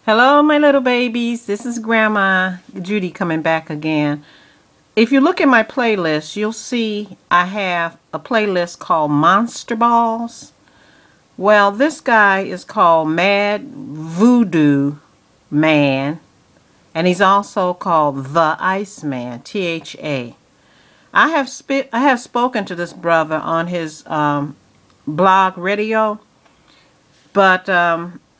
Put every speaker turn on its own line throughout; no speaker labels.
Hello, my little babies. This is Grandma Judy coming back again. If you look at my playlist, you'll see I have a playlist called Monster Balls. Well, this guy is called Mad Voodoo Man, and he's also called the Iceman, THA. I have spoken to this brother on his blog radio, but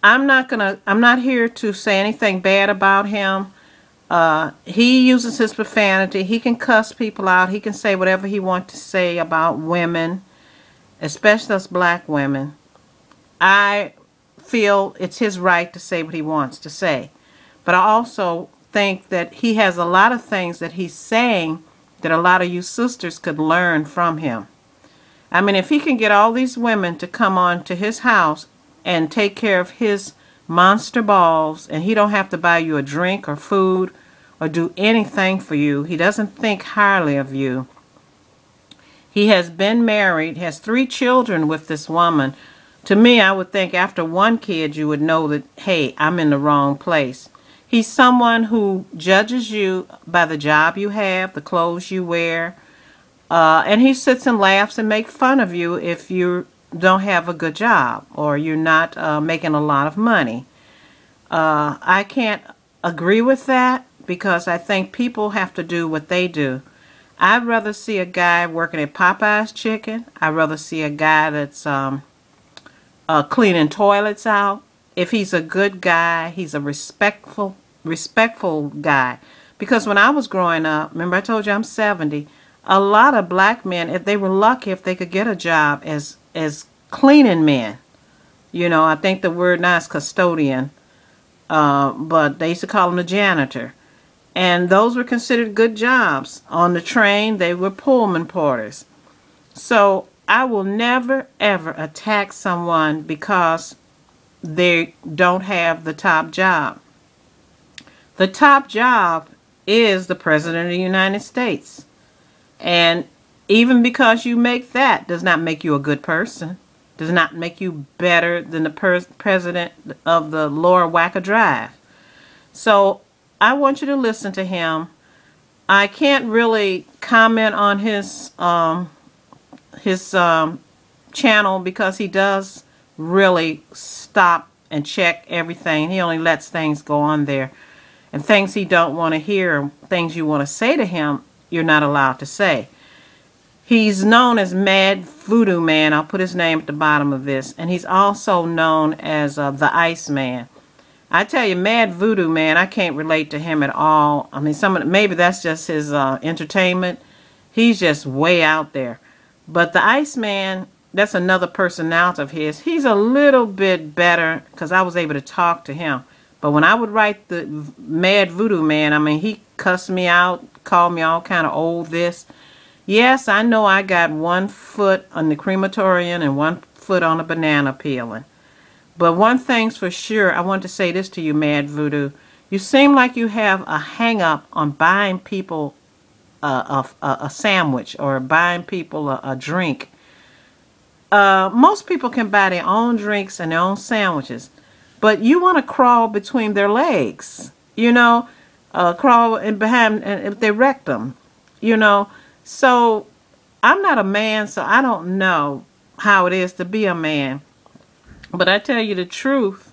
I'm not here to say anything bad about him. He uses his profanity. He can cuss people out. He can say whatever he wants to say about women, especially us black women. I feel it's his right to say what he wants to say. But I also think that he has a lot of things that he's saying that a lot of you sisters could learn from him. I mean, if he can get all these women to come on to his house and take care of his monster balls, and he don't have to buy you a drink or food or do anything for you. He doesn't think highly of you. He has been married, has 3 children with this woman. To me, I would think after one kid you would know that, hey, I'm in the wrong place. He's someone who judges you by the job you have, the clothes you wear, and he sits and laughs and makes fun of you if you don't have a good job or you're not making a lot of money. I can't agree with that because I think people have to do what they do. I'd rather see a guy working at Popeye's Chicken. I'd rather see a guy that's cleaning toilets out. If he's a good guy, he's a respectful guy. Because when I was growing up, remember I told you I'm 70, a lot of black men, if they were lucky, if they could get a job as cleaning men. You know, I think the word now is custodian, but they used to call him a janitor. And those were considered good jobs. On the train, they were Pullman porters. So I will never, ever attack someone because they don't have the top job. The top job is the President of the United States. And even because you make that does not make you a good person. Does not make you better than the president of the Lower Wacker Drive. So I want you to listen to him. I can't really comment on his channel because he does really stop and check everything. He only lets things go on there. And things he don't want to hear, things you want to say to him, you're not allowed to say. He's known as Mad Voodoo Man. I'll put his name at the bottom of this. And he's also known as the Iceman. I tell you, Mad Voodoo Man, I can't relate to him at all. I mean, maybe that's just his entertainment. He's just way out there. But the Iceman, that's another personality of his. He's a little bit better because I was able to talk to him. But when I would write the Mad Voodoo Man, I mean, he cussed me out, called me all kind of old this. Yes, I know I got 1 foot on the crematorium and 1 foot on a banana peeling. But one thing's for sure, I want to say this to you, Mad Voodoo. You seem like you have a hang-up on buying people a sandwich or buying people a drink. Most people can buy their own drinks and their own sandwiches. But you want to crawl between their legs, you know, crawl in behind if they wrecked them, you know. So I'm not a man, so I don't know how it is to be a man. But I tell you the truth,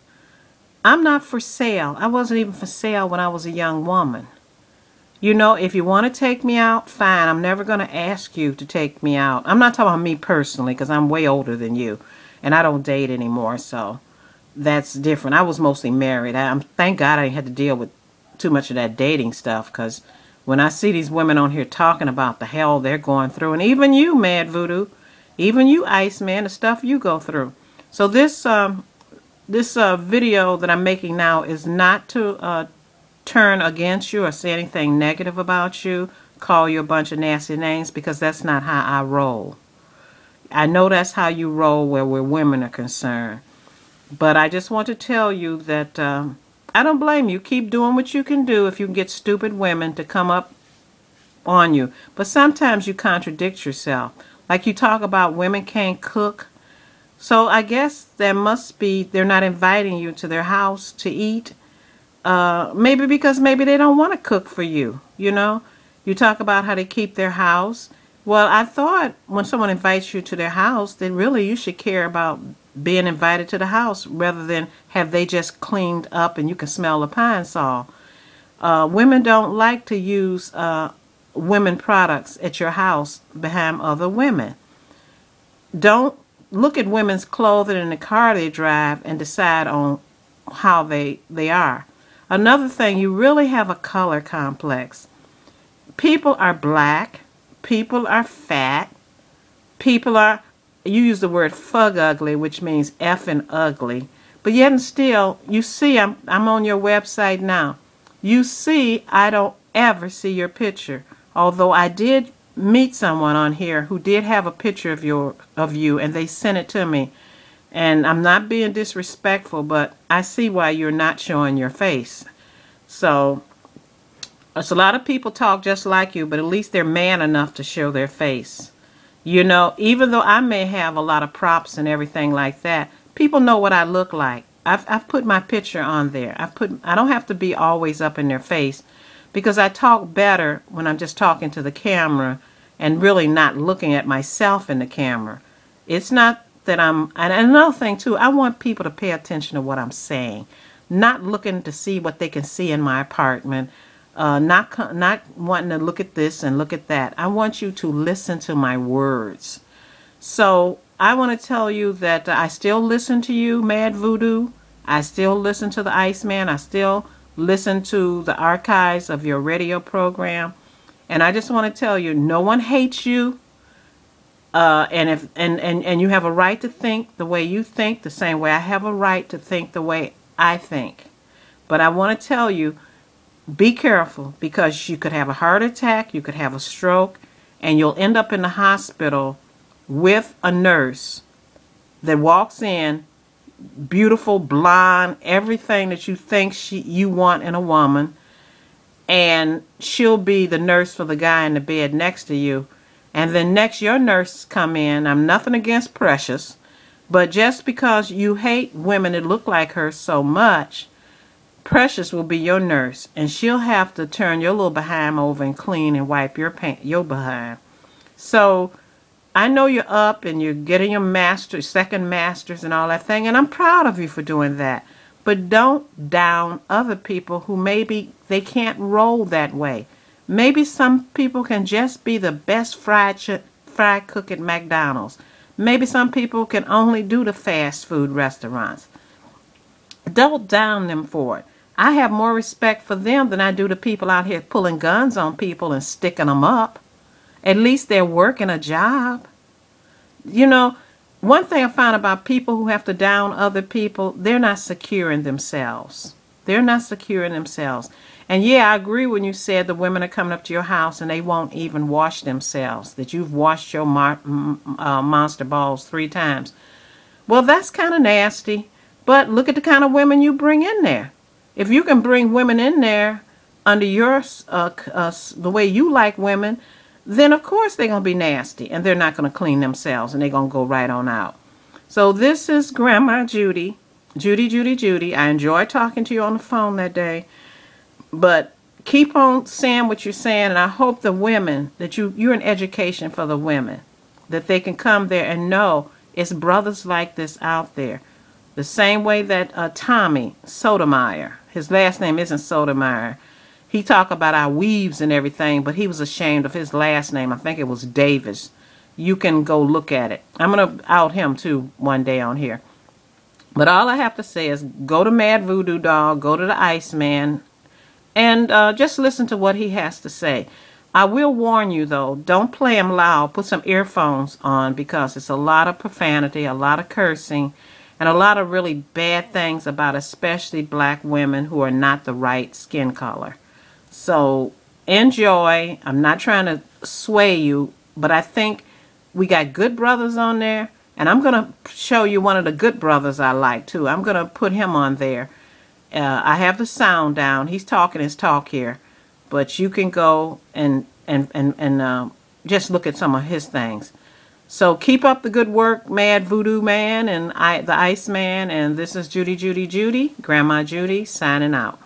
I'm not for sale. I wasn't even for sale when I was a young woman. You know, if you want to take me out, fine. I'm never going to ask you to take me out. I'm not talking about me personally because I'm way older than you and I don't date anymore, so that's different. I was mostly married. Thank God I didn't have to deal with too much of that dating stuff because when I see these women on here talking about the hell they're going through, and even you, Mad Voodoo, even you, Iceman, the stuff you go through. So this video that I'm making now is not to turn against you or say anything negative about you, call you a bunch of nasty names, because that's not how I roll. I know that's how you roll where women are concerned. But I just want to tell you that I don't blame you. Keep doing what you can do if you can get stupid women to come up on you. But sometimes you contradict yourself. Like you talk about women can't cook. So I guess there must be, they're not inviting you to their house to eat. Maybe because maybe they don't want to cook for you, you know. You talk about how they keep their house. Well, I thought when someone invites you to their house, then really you should care about being invited to the house rather than have they just cleaned up and you can smell the pine sol. Women don't like to use women products at your house behind other women. Don't look at women's clothing and the car they drive and decide on how they are. Another thing, you really have a color complex. People are black, people are fat, people are, you use the word fug ugly, which means effing ugly. But yet and still, you see, I'm on your website now. You see, I don't ever see your picture. Although I did meet someone on here who did have a picture of you, and they sent it to me. And I'm not being disrespectful, but I see why you're not showing your face. So, a lot of people talk just like you, but at least they're man enough to show their face. You know, even though I may have a lot of props and everything like that, people know what I look like. I've put my picture on there. I don't have to be always up in their face because I talk better when I'm just talking to the camera and really not looking at myself in the camera. It's not that and another thing too, I want people to pay attention to what I'm saying, not looking to see what they can see in my apartment, not wanting to look at this and look at that. I want you to listen to my words. So I want to tell you that I still listen to you, Mad Voodoo. I still listen to the Iceman. I still listen to the archives of your radio program. And I just want to tell you, no one hates you. And you have a right to think the way you think, the same way I have a right to think the way I think. But I want to tell you, be careful because you could have a heart attack, you could have a stroke, and you'll end up in the hospital with a nurse that walks in, beautiful, blonde, everything that you think you want in a woman, and she'll be the nurse for the guy in the bed next to you. And then next your nurse come in. I'm nothing against Precious, but just because you hate women that look like her so much, Precious will be your nurse, and she'll have to turn your little behind over and clean and wipe your behind. So I know you're up and you're getting your second masters and all that thing, and I'm proud of you for doing that. But don't down other people who maybe they can't roll that way. Maybe some people can just be the best fried cook at McDonald's. Maybe some people can only do the fast food restaurants. Don't down them for it. I have more respect for them than I do the people out here pulling guns on people and sticking them up. At least they're working a job. You know, one thing I found about people who have to down other people, they're not secure in themselves. They're not secure in themselves. And yeah, I agree when you said the women are coming up to your house and they won't even wash themselves, that you've washed your monster balls 3 times. Well, that's kind of nasty. But look at the kind of women you bring in there. If you can bring women in there under your the way you like women, then of course they're going to be nasty and they're not going to clean themselves and they're going to go right on out. So this is Grandma Judy. Judy. I enjoyed talking to you on the phone that day. But keep on saying what you're saying, and I hope the women, that you're an education for the women, that they can come there and know it's brothers like this out there. The same way that Tommy Sotomayor, his last name isn't Sotomayor, he talked about our weaves and everything, but he was ashamed of his last name. I think it was Davis. You can go look at it. I'm going to out him too one day on here. But all I have to say is go to Mad Voodoo Dog, go to the Iceman, and just listen to what he has to say. I will warn you, though, don't play him loud. Put some earphones on because it's a lot of profanity, a lot of cursing, and a lot of really bad things about especially black women who are not the right skin color. So enjoy. I'm not trying to sway you, but I think we got good brothers on there. And I'm going to show you one of the good brothers I like, too. I'm going to put him on there. I have the sound down. He's talking his talk here. But you can go and just look at some of his things. So keep up the good work, Mad Voodoo Man and the Iceman. And this is Judy, Grandma Judy, signing out.